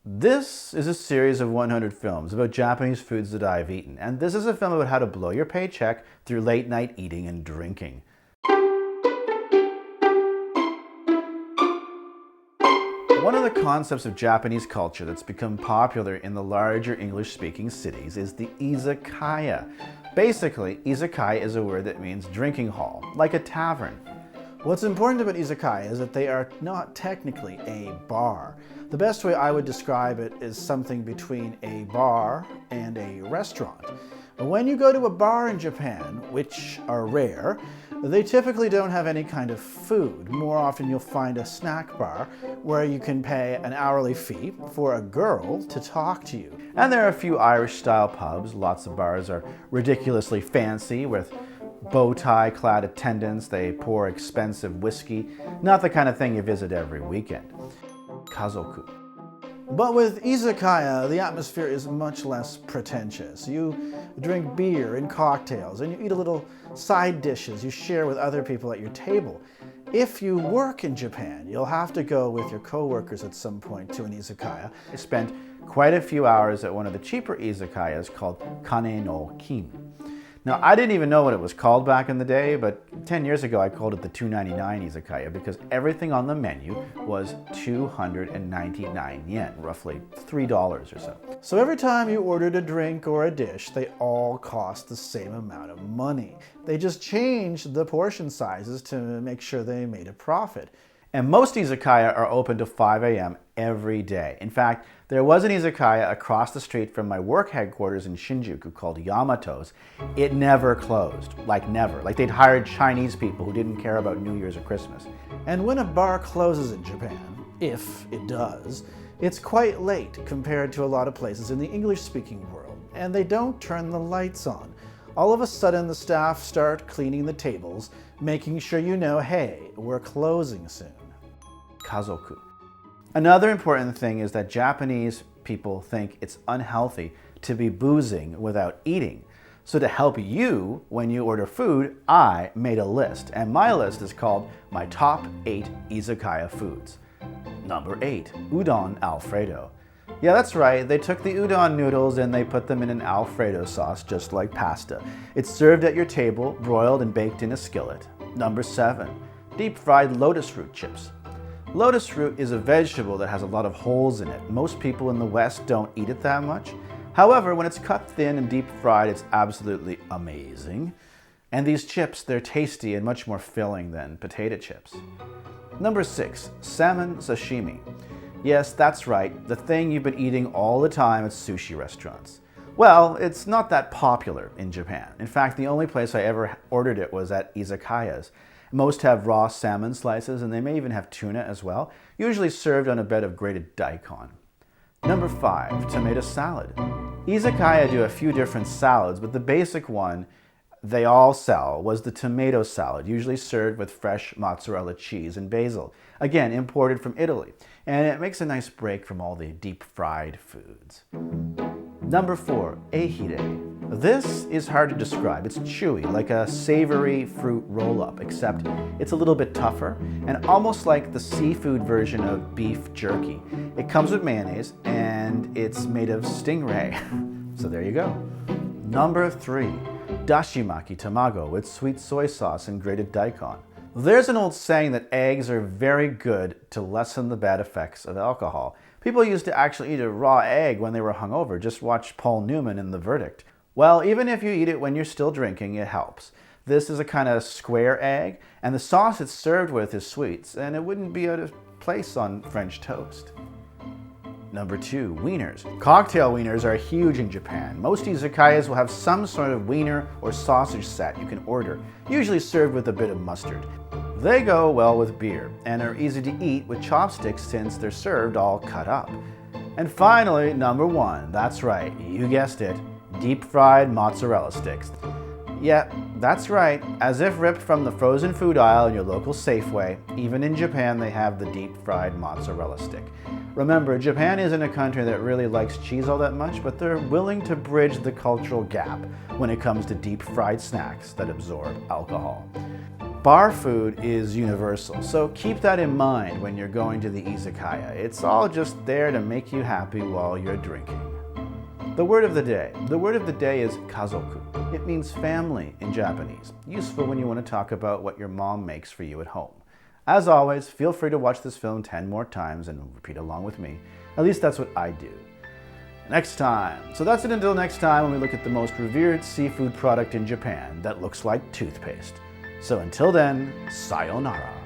This is a series of 100 films about Japanese foods that I've eaten, and this is a film about how to blow your paycheck through late night eating and drinking. One of the concepts of Japanese culture that's become popular in the larger English-speaking cities is the izakaya. Basically, izakaya is a word that means drinking hall, like a tavern. What's important about izakaya is that they are not technically a bar. The best way I would describe it is something between a bar and a restaurant. When you go to a bar in Japan, which are rare, they typically don't have any kind of food. More often you'll find a snack bar where you can pay an hourly fee for a girl to talk to you. And there are a few Irish-style pubs. Lots of bars are ridiculously fancy with bow tie clad attendants. They pour expensive whiskey. Not the kind of thing you visit every weekend. Kazoku. But with izakaya, the atmosphere is much less pretentious. You drink beer and cocktails, and you eat a little side dishes you share with other people at your table. If you work in Japan, you'll have to go with your coworkers at some point to an izakaya. I spent quite a few hours at one of the cheaper izakayas called Kane no Kin. Now, I didn't even know what it was called back in the day, but 10 years ago I called it the $2.99 izakaya because everything on the menu was 299 yen, roughly $3 or so. So every time you ordered a drink or a dish, they all cost the same amount of money. They just changed the portion sizes to make sure they made a profit. And most izakaya are open till 5 a.m. every day. In fact, there was an izakaya across the street from my work headquarters in Shinjuku called Yamato's. It never closed, like never. Like they'd hired Chinese people who didn't care about New Year's or Christmas. And when a bar closes in Japan, if it does, it's quite late compared to a lot of places in the English-speaking world. And they don't turn the lights on. All of a sudden, the staff start cleaning the tables, making sure you know, hey, we're closing soon. Kazoku. Another important thing is that Japanese people think it's unhealthy to be boozing without eating. So to help you when you order food, I made a list, and my list is called my top 8 izakaya foods. Number 8, udon Alfredo. Yeah, that's right, they took the udon noodles and they put them in an Alfredo sauce just like pasta. It's served at your table, broiled and baked in a skillet. Number 7, deep fried lotus root chips. Lotus root is a vegetable that has a lot of holes in it. Most people in the West don't eat it that much. However, when it's cut thin and deep fried, it's absolutely amazing. And these chips, they're tasty and much more filling than potato chips. Number 6, salmon sashimi. Yes, that's right, the thing you've been eating all the time at sushi restaurants. Well, it's not that popular in Japan. In fact, the only place I ever ordered it was at izakayas. Most have raw salmon slices, and they may even have tuna as well, usually served on a bed of grated daikon. Number 5, tomato salad. Izakaya do a few different salads, but the basic one they all sell was the tomato salad, usually served with fresh mozzarella cheese and basil, again imported from Italy, and it makes a nice break from all the deep-fried foods. Number 4, ehire. This is hard to describe. It's chewy, like a savory fruit roll-up, except it's a little bit tougher and almost like the seafood version of beef jerky. It comes with mayonnaise and it's made of stingray. So there you go. Number 3, dashimaki tamago with sweet soy sauce and grated daikon. There's an old saying that eggs are very good to lessen the bad effects of alcohol. People used to actually eat a raw egg when they were hungover. Just watch Paul Newman in The Verdict. Well, even if you eat it when you're still drinking, it helps. This is a kind of square egg, and the sauce it's served with is sweets, and it wouldn't be out of place on French toast. Number 2, wieners. Cocktail wieners are huge in Japan. Most izakayas will have some sort of wiener or sausage set you can order, usually served with a bit of mustard. They go well with beer, and are easy to eat with chopsticks since they're served all cut up. And finally, number 1, that's right, you guessed it, deep-fried mozzarella sticks. Yeah, that's right, as if ripped from the frozen food aisle in your local Safeway, even in Japan they have the deep-fried mozzarella stick. Remember, Japan isn't a country that really likes cheese all that much, but they're willing to bridge the cultural gap when it comes to deep-fried snacks that absorb alcohol. Bar food is universal, so keep that in mind when you're going to the izakaya. It's all just there to make you happy while you're drinking. The word of the day. The word of the day is kazoku. It means family in Japanese. Useful when you want to talk about what your mom makes for you at home. As always, feel free to watch this film 10 more times and repeat along with me. At least that's what I do. Next time. So that's it until next time when we look at the most revered seafood product in Japan that looks like toothpaste. So until then, sayonara.